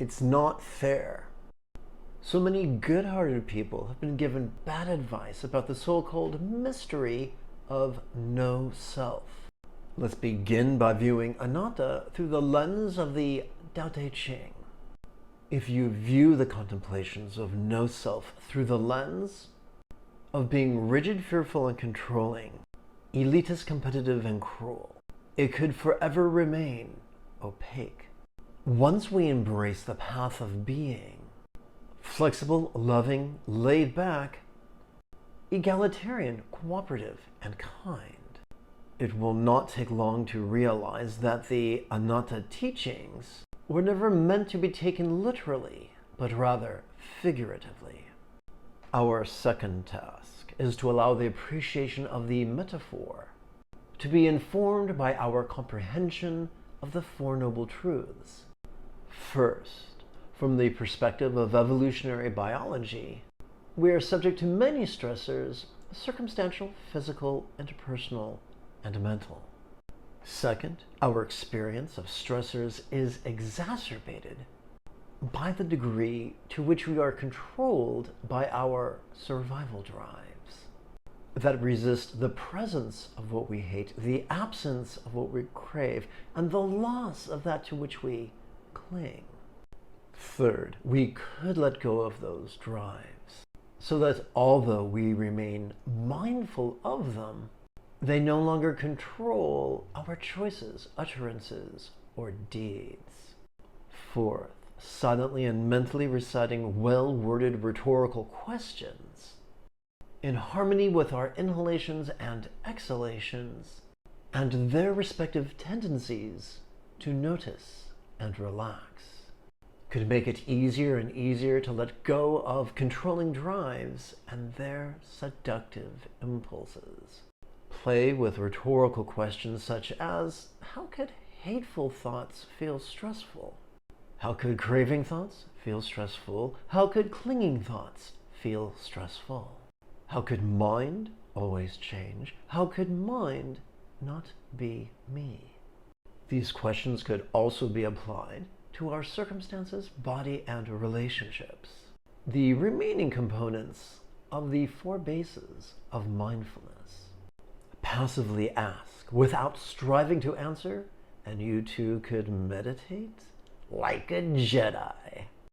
It's not fair. So many good-hearted people have been given bad advice about the so-called mystery of no self. Let's begin by viewing anatta through the lens of the Tao Te Ching. If you view the contemplations of no self through the lens of being rigid, fearful, and controlling, elitist, competitive, and cruel, it could forever remain opaque. Once we embrace the path of being, flexible, loving, laid back, egalitarian, cooperative, and kind, it will not take long to realize that the anatta teachings were never meant to be taken literally, but rather figuratively. Our second task is to allow the appreciation of the metaphor to be informed by our comprehension of the Four Noble Truths. First, from the perspective of evolutionary biology, we are subject to many stressors, circumstantial, physical, interpersonal, and mental. Second, our experience of stressors is exacerbated by the degree to which we are controlled by our survival drives that resist the presence of what we hate, the absence of what we crave, and the loss of that to which we cling. Third, we could let go of those drives so that although we remain mindful of them, they no longer control our choices, utterances, or deeds. Fourth, silently and mentally reciting well-worded rhetorical questions in harmony with our inhalations and exhalations and their respective tendencies to notice and relax could make it easier and easier to let go of controlling drives and their seductive impulses. Play with rhetorical questions such as, how could hateful thoughts feel stressful? How could craving thoughts feel stressful? How could clinging thoughts feel stressful? How could mind always change? How could mind not be me? These questions could also be applied to our circumstances, body, and relationships. The remaining components of the four bases of mindfulness. Passively ask without striving to answer, and you too could meditate like a Jedi.